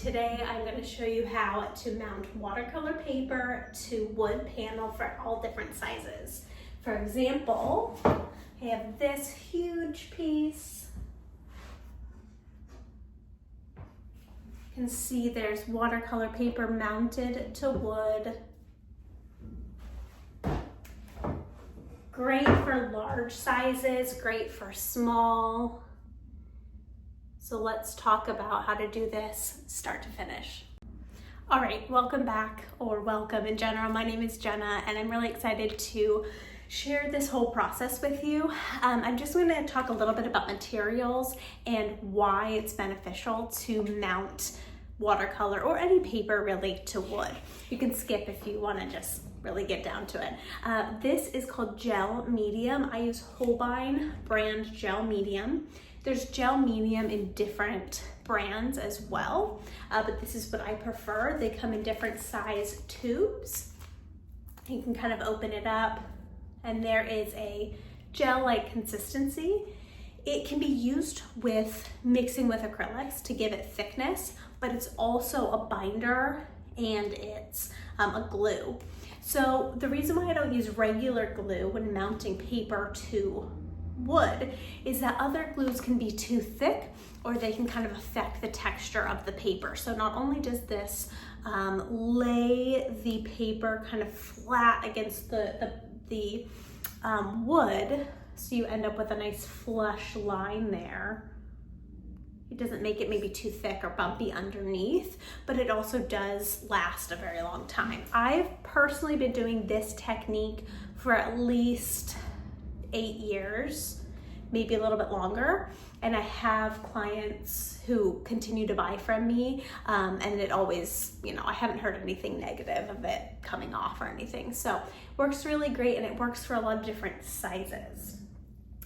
Today I'm going to show you how to mount watercolor paper to wood panel for all different sizes. For example, I have this huge piece. You can see there's watercolor paper mounted to wood. Great for large sizes, great for small. So let's talk about how to do this start to finish. All right, welcome back, or welcome in general. My name is Jenna and I'm really excited to share this whole process with you. I'm just going to talk a little bit about materials and why it's beneficial to mount watercolor or any paper really to wood. You can skip if you want to just really get down to it. This is called gel medium. I use Holbien brand gel medium. There's gel medium in different brands as well, but this is what I prefer. They come in different size tubes. You can kind of open it up and there is a gel-like consistency. It can be used with mixing with acrylics to give it thickness, but it's also a binder and it's a glue. So the reason why I don't use regular glue when mounting paper to wood is that other glues can be too thick or they can kind of affect the texture of the paper. So not only does this lay the paper kind of flat against the wood, so you end up with a nice flush line there. It doesn't make it maybe too thick or bumpy underneath, but it also does last a very long time. I've personally been doing this technique for at least 8 years, maybe a little bit longer. And I have clients who continue to buy from me and it always, I haven't heard anything negative of it coming off or anything. So it works really great and it works for a lot of different sizes.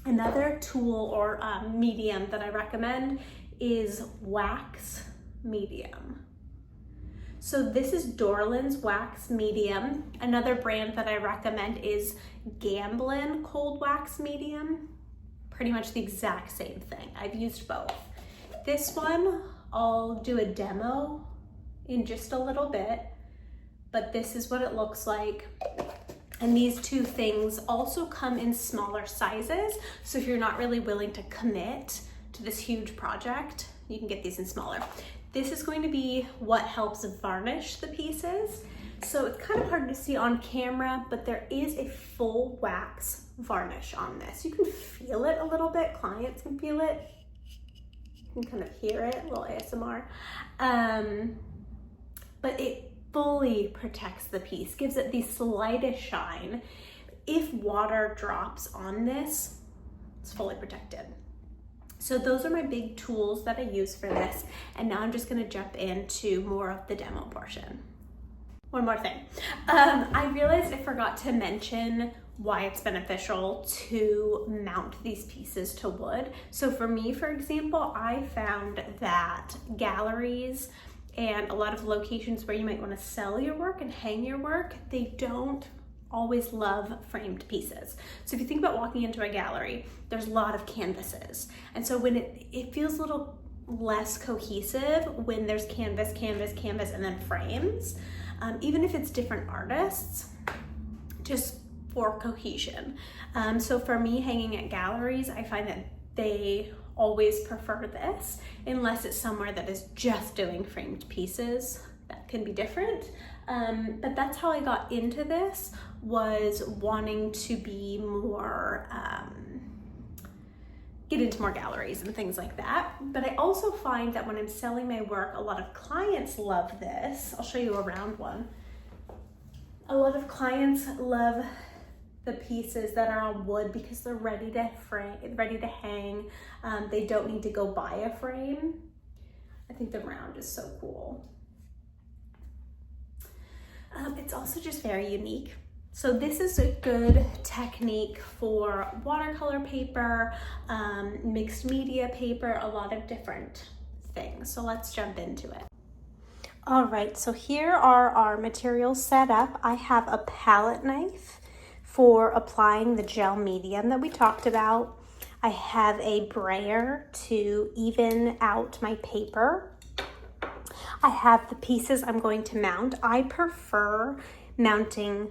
Another tool or medium that I recommend is wax medium. So this is Dorlands wax medium. Another brand that I recommend is Gamblin cold wax medium. Pretty much the exact same thing. I've used both. This one, I'll do a demo in just a little bit, but this is what it looks like. And these two things also come in smaller sizes. So if you're not really willing to commit to this huge project, you can get these in smaller. This is going to be what helps varnish the pieces. So it's kind of hard to see on camera, but there is a full wax varnish on this. You can feel it a little bit, clients can feel it. You can kind of hear it, a little ASMR. But it fully protects the piece, gives it the slightest shine. If water drops on this, it's fully protected. So those are my big tools that I use for this. And now I'm just gonna jump into more of the demo portion. One more thing. I realized I forgot to mention why it's beneficial to mount these pieces to wood. So for me, for example, I found that galleries and a lot of locations where you might want to sell your work and hang your work, they don't always love framed pieces. So if you think about walking into a gallery, there's a lot of canvases. And so when it feels a little less cohesive when there's canvas, canvas, canvas, and then frames, even if it's different artists, just for cohesion. So for me, hanging at galleries, I find that they always prefer this, unless it's somewhere that is just doing framed pieces. That can be different. But that's how I got into this, was wanting to be more, get into more galleries and things like that. But I also find that when I'm selling my work, a lot of clients love this. I'll show you a round one. A lot of clients love the pieces that are on wood because they're ready to frame, ready to hang. They don't need to go buy a frame. I think the round is so cool. It's also just very unique. So this is a good technique for watercolor paper, mixed media paper, a lot of different things. So let's jump into it. All right, so here are our materials set up. I have a palette knife for applying the gel medium that we talked about. I have a brayer to even out my paper. I have the pieces I'm going to mount. I prefer mounting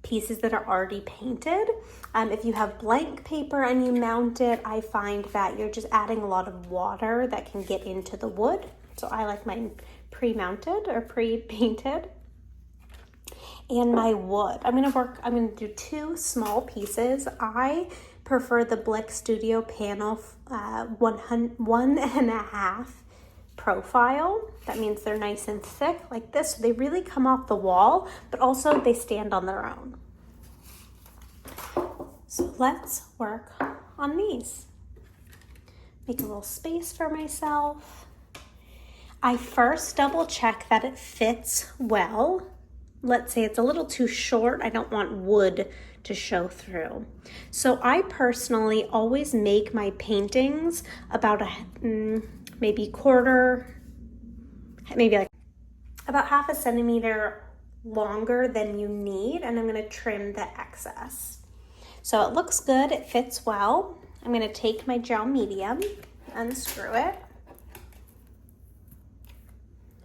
pieces that are already painted. If you have blank paper and you mount it, I find that you're just adding a lot of water that can get into the wood. So I like mine pre-mounted or pre-painted. And my wood, I'm gonna do 2 small pieces. I prefer the Blick Studio Panel 1.5 profile. That means they're nice and thick like this. So they really come off the wall, but also they stand on their own. So let's work on these. Make a little space for myself. I first double check that it fits well. Let's say it's a little too short. I don't want wood to show through. So I personally always make my paintings about maybe about 1/2 centimeter longer than you need, and I'm gonna trim the excess. So it looks good, it fits well. I'm gonna take my gel medium, unscrew it.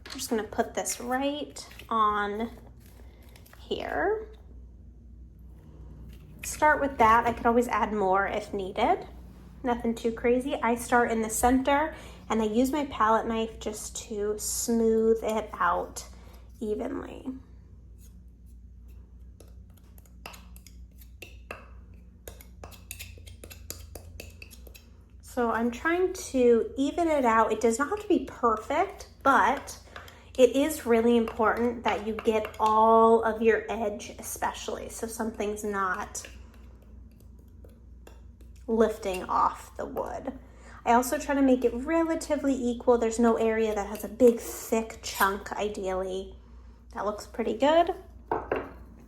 I'm just gonna put this right on here. Start with that. I could always add more if needed. Nothing too crazy. I start in the center and I use my palette knife just to smooth it out evenly. So I'm trying to even it out. It does not have to be perfect, but it is really important that you get all of your edge, especially so something's not lifting off the wood. I also try to make it relatively equal. There's no area that has a big thick chunk ideally. That looks pretty good.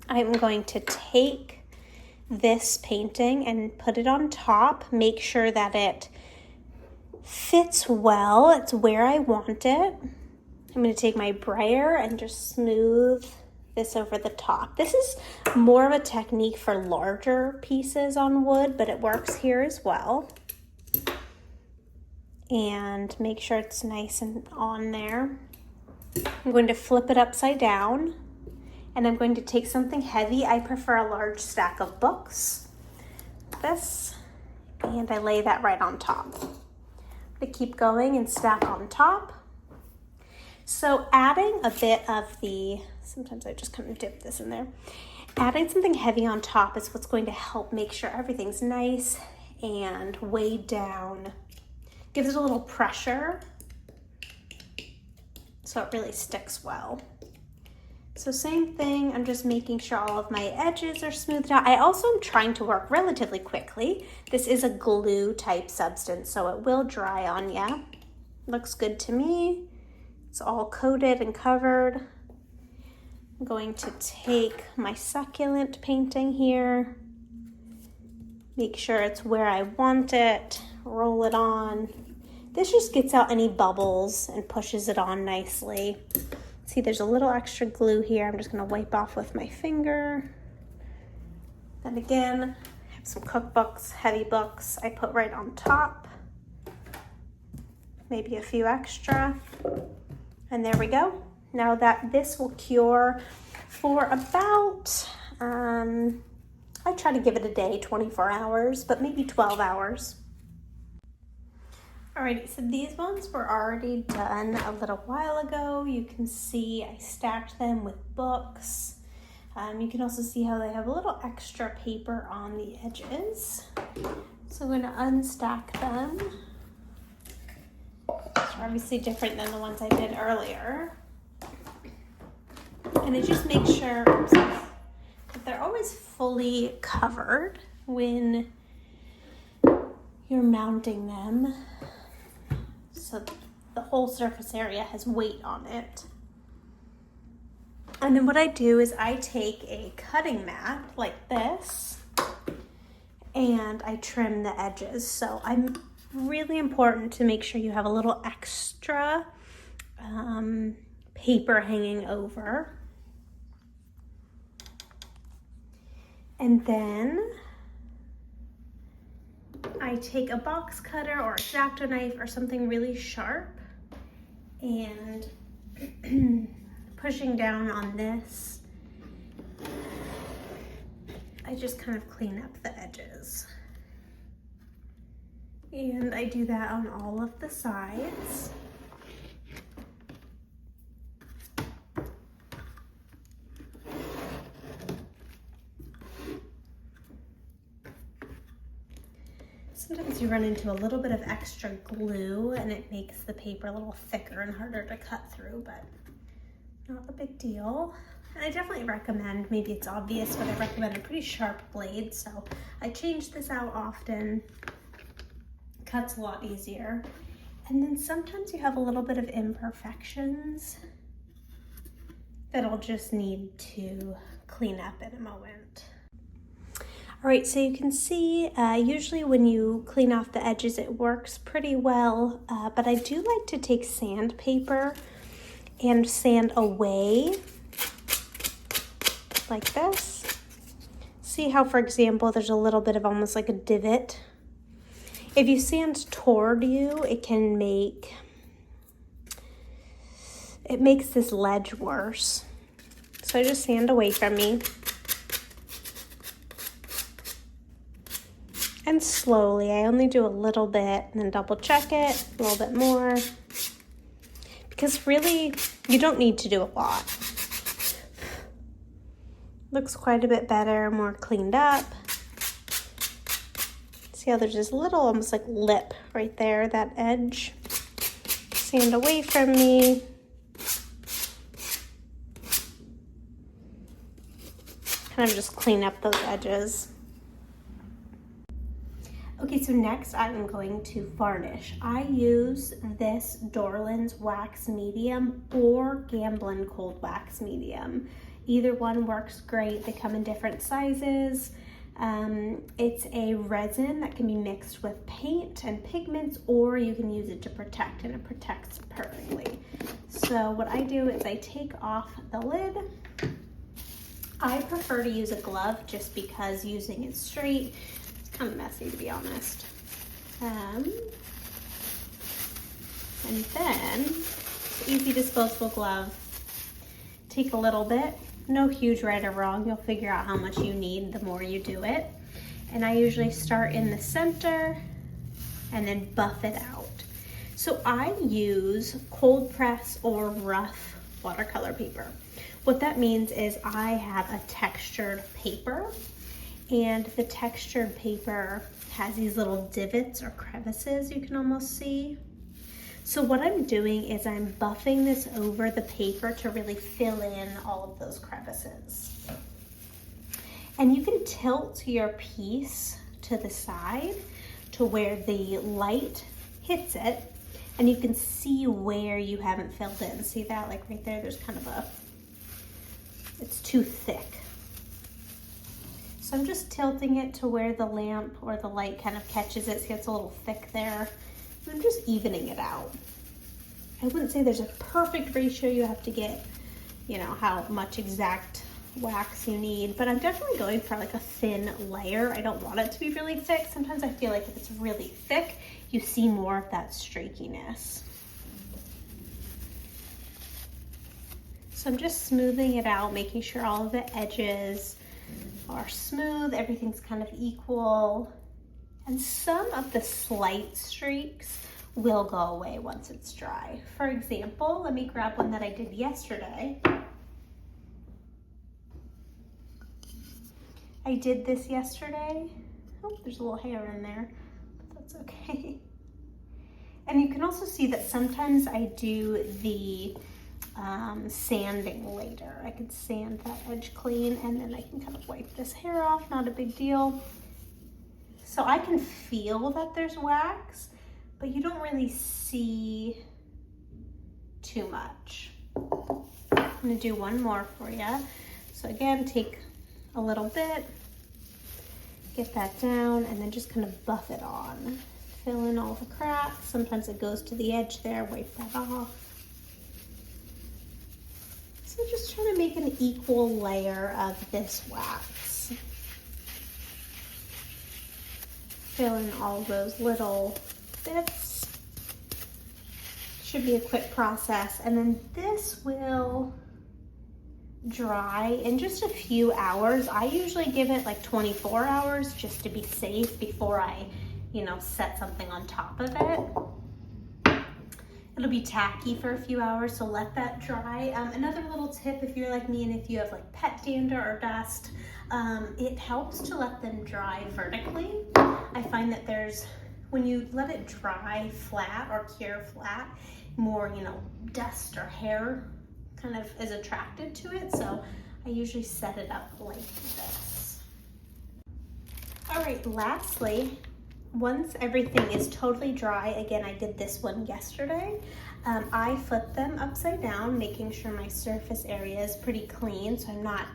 I'm going to take this painting and put it on top. Make sure that it fits well. It's where I want it. I'm going to take my brayer and just smooth this over the top. This is more of a technique for larger pieces on wood, but it works here as well. And make sure it's nice and on there. I'm going to flip it upside down, and I'm going to take something heavy. I prefer a large stack of books, this, and I lay that right on top. I'm going to keep going and stack on top. So adding a bit of sometimes I just kind of dip this in there. Adding something heavy on top is what's going to help make sure everything's nice and weighed down. Gives it a little pressure so it really sticks well. So same thing, I'm just making sure all of my edges are smoothed out. I also am trying to work relatively quickly. This is a glue type substance, so it will dry on ya. Looks good to me. It's all coated and covered. I'm going to take my succulent painting here, make sure it's where I want it, roll it on. This just gets out any bubbles and pushes it on nicely. See, there's a little extra glue here. I'm just gonna wipe off with my finger. Then again, I have some cookbooks, heavy books I put right on top. Maybe a few extra. And there we go. Now that this will cure for about, I try to give it a day, 24 hours, but maybe 12 hours. Alrighty, so these ones were already done a little while ago. You can see I stacked them with books. You can also see how they have a little extra paper on the edges. So I'm going to unstack them. They're obviously different than the ones I did earlier. And I just make sure that they're always fully covered when you're mounting them, so the whole surface area has weight on it. And then what I do is I take a cutting mat like this and I trim the edges. So I'm really important to make sure you have a little extra paper hanging over. And then I take a box cutter or X-Acto knife or something really sharp and pushing down on this, I just kind of clean up the edges. And I do that on all of the sides. Sometimes you run into a little bit of extra glue and it makes the paper a little thicker and harder to cut through, but not a big deal. And I definitely recommend, maybe it's obvious, but I recommend a pretty sharp blade. So I change this out often. Cuts a lot easier. And then sometimes you have a little bit of imperfections that I'll just need to clean up in a moment. All right, so you can see usually when you clean off the edges it works pretty well, but I do like to take sandpaper and sand away like this. See how, for example, there's a little bit of almost like a divot. If you sand toward you, it makes this ledge worse. So I just sand away from me. And slowly, I only do a little bit and then double check it, a little bit more. Because really, you don't need to do a lot. Looks quite a bit better, more cleaned up. See how there's this little, almost like lip right there, that edge. Sand away from me. Kind of just clean up those edges. Okay, so next I'm going to varnish. I use this Dorlands wax medium or Gamblin cold wax medium. Either one works great. They come in different sizes. It's a resin that can be mixed with paint and pigments, or you can use it to protect, and it protects perfectly. So what I do is I take off the lid. I prefer to use a glove just because using it straight, kind of messy, to be honest. And then, easy disposable glove. Take a little bit, no huge right or wrong. You'll figure out how much you need the more you do it. And I usually start in the center and then buff it out. So I use cold press or rough watercolor paper. What that means is I have a textured paper, and the textured paper has these little divots or crevices you can almost see. So what I'm doing is I'm buffing this over the paper to really fill in all of those crevices. And you can tilt your piece to the side to where the light hits it, and you can see where you haven't filled in. See that? Like right there, there's kind of it's too thick. So I'm just tilting it to where the lamp or the light kind of catches it. See, it's a little thick there. I'm just evening it out. I wouldn't say there's a perfect ratio you have to get, you know, how much exact wax you need, but I'm definitely going for like a thin layer. I don't want it to be really thick. Sometimes I feel like if it's really thick, you see more of that streakiness. So I'm just smoothing it out, making sure all of the edges are smooth, everything's kind of equal. And some of the slight streaks will go away once it's dry. For example, let me grab one that I did yesterday. I did this yesterday. Oh, there's a little hair in there, but that's okay. And you can also see that sometimes I do the sanding later. I could sand that edge clean and then I can kind of wipe this hair off, not a big deal. So I can feel that there's wax, but you don't really see too much. I'm gonna do one more for you. So again, take a little bit, get that down, and then just kind of buff it on. Fill in all the cracks. Sometimes it goes to the edge there, wipe that off. So just trying to make an equal layer of this wax. Fill in all those little bits. Should be a quick process. And then this will dry in just a few hours. I usually give it like 24 hours just to be safe before I, you know, set something on top of it. It'll be tacky for a few hours, so let that dry. Another little tip, if you're like me and if you have like pet dander or dust, it helps to let them dry vertically. I find that when you let it dry flat or cure flat, more, you know, dust or hair kind of is attracted to it. So I usually set it up like this. All right, lastly, once everything is totally dry, again, I did this one yesterday, I flip them upside down, making sure my surface area is pretty clean so I'm not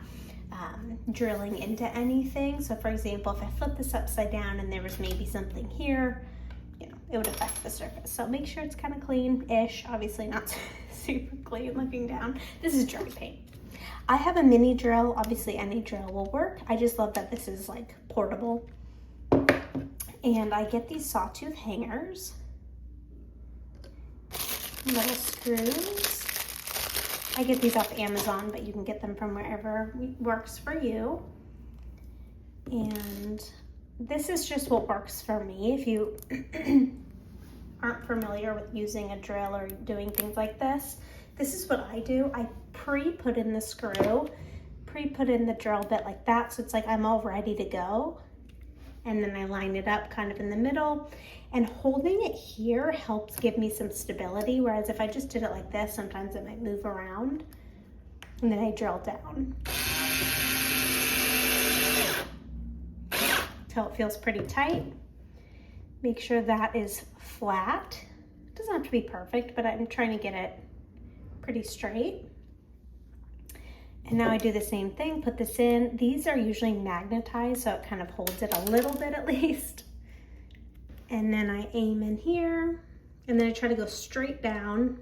drilling into anything. So for example, if I flip this upside down and there was maybe something here, you know, it would affect the surface. So make sure it's kind of clean-ish, obviously not super clean looking down. This is dry paint. I have a mini drill, obviously any drill will work. I just love that this is like portable. And I get these sawtooth hangers, little screws. I get these off Amazon, but you can get them from wherever works for you. And this is just what works for me. If you aren't familiar with using a drill or doing things like this, this is what I do. I pre-put in the screw, pre-put in the drill bit like that, so it's like I'm all ready to go. And then I line it up kind of in the middle, and holding it here helps give me some stability, whereas if I just did it like this, sometimes it might move around, and then I drill down. Till it feels pretty tight. Make sure that is flat. It doesn't have to be perfect, but I'm trying to get it pretty straight. And now I do the same thing, put this in. These are usually magnetized, so it kind of holds it a little bit at least. And then I aim in here, and then I try to go straight down.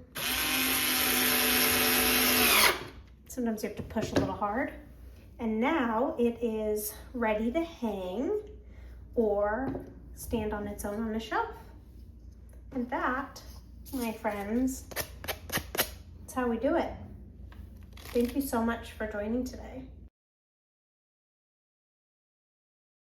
Sometimes you have to push a little hard. And now it is ready to hang or stand on its own on a shelf. And that, my friends, that's how we do it. Thank you so much for joining today.